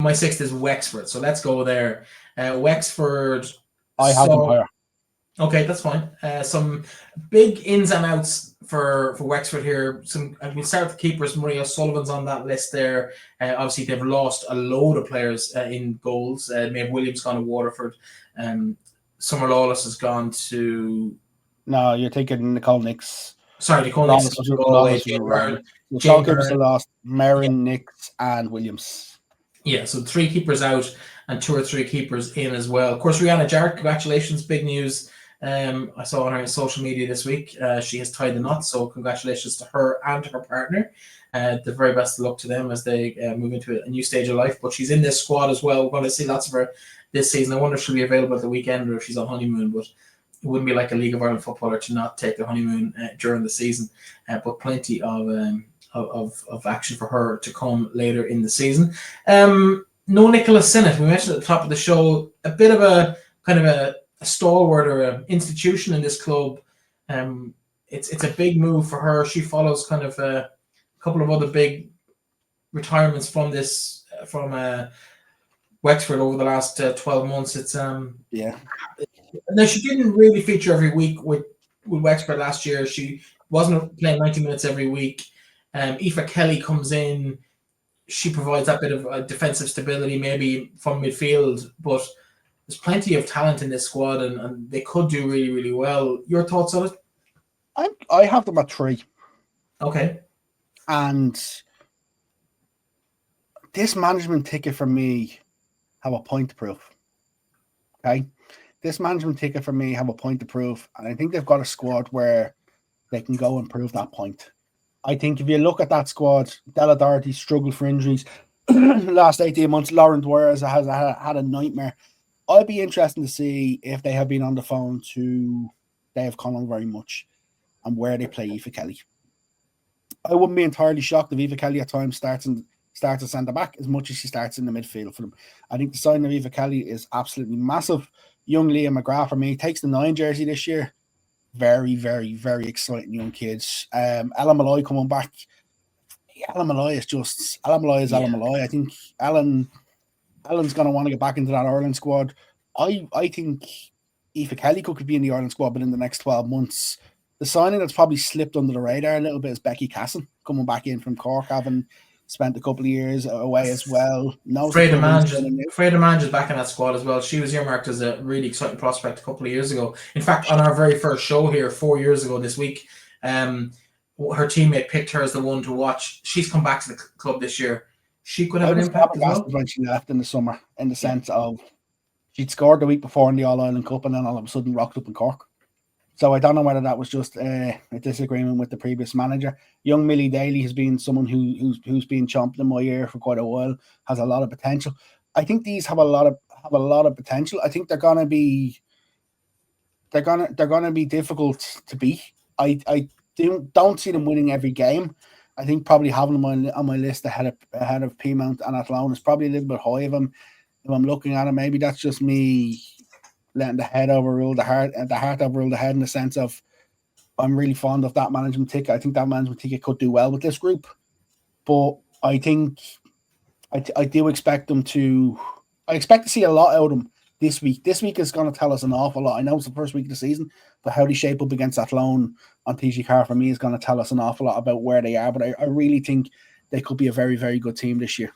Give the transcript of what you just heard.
My sixth is Wexford. So let's go there. Wexford. I have them higher. Okay, that's fine. Some big ins and outs for Wexford here. We'll start with the keepers. Murray O'Sullivan's on that list there. Obviously, they've lost a load of players in goals. Maeve Williams gone to Waterford. Summer Lawless has gone to... No, you're thinking Nicole Nix. Sorry, Nicole Nix has gone to Galway. Jane Byrne lost Merrin, Nix, and Williams. Yeah, so 3 keepers out and 2 or 3 keepers in as well. Of course, Rihanna Jarrett, congratulations, big news. I saw on her social media this week. She has tied the knot, so congratulations to her and to her partner. The very best of luck to them as they move into a new stage of life. But she's in this squad as well. We're going to see lots of her this season. I wonder if she'll be available at the weekend or if she's on honeymoon. But it wouldn't be like a League of Ireland footballer to not take the honeymoon during the season. But plenty of action for her to come later in the season. No Nicola Sinnott. We mentioned at the top of the show a bit of a kind of a stalwart or an institution in this club. It's a big move for her. She follows kind of a couple of other big retirements from Wexford over the last 12 months. It's yeah. Now she didn't really feature every week with Wexford last year. She wasn't playing 90 minutes every week. Aoife Kelly comes in. She provides that bit of defensive stability, maybe from midfield, but there's plenty of talent in this squad, and they could do really, really well. Your thoughts on it? I have them at 3. Okay. And this management ticket for me have a point to prove. Okay? This management ticket for me have a point to prove, and I think they've got a squad where they can go and prove that point. I think if you look at that squad, Della Doherty struggled for injuries last 18 months. Lauren Dwyer has had a nightmare. I'd be interested to see if they have been on the phone to Dave Connell very much and where they play Aoife Kelly. I wouldn't be entirely shocked if Aoife Kelly at times starts at centre back as much as she starts in the midfield for them. I think the signing of Aoife Kelly is absolutely massive. Young Liam McGrath for me takes the 9 jersey this year. Very, very, very exciting young kids. Ellen Malloy coming back. Ellen Malloy is Ellen Malloy. I think Ellen's going to want to get back into that Ireland squad. I think Aoife Kelly could be in the Ireland squad within the next 12 months. The signing that's probably slipped under the radar a little bit is Becky Casson coming back in from Cork, having spent a couple of years away as well. Freda Mange is back in that squad as well. She was earmarked as a really exciting prospect a couple of years ago. In fact, on our very first show here 4 years ago this week, her teammate picked her as the one to watch. She's come back to the club this year. She could have an impact as well. When she left in the summer, in the sense of she'd scored the week before in the All-Ireland Cup and then all of a sudden rocked up in Cork. So I don't know whether that was just a disagreement with the previous manager. Young Millie Daly has been someone who's been chomping in my ear for quite a while, has a lot of potential. I think these have a lot of potential. I think they're gonna be difficult to beat. I don't see them winning every game. I think probably having them on my list ahead of Peamount and Athlone is probably a little bit high of them. If I'm looking at it, maybe that's just me letting the head overrule the heart, and the heart overrule the head in the sense of I'm really fond of that management ticket. I think that management ticket could do well with this group, but I think I do expect them to. I expect to see a lot out of them this week. This week is going to tell us an awful lot. I know it's the first week of the season, but how they shape up against Athlone on TG Car for me is going to tell us an awful lot about where they are. But I really think they could be a very, very good team this year.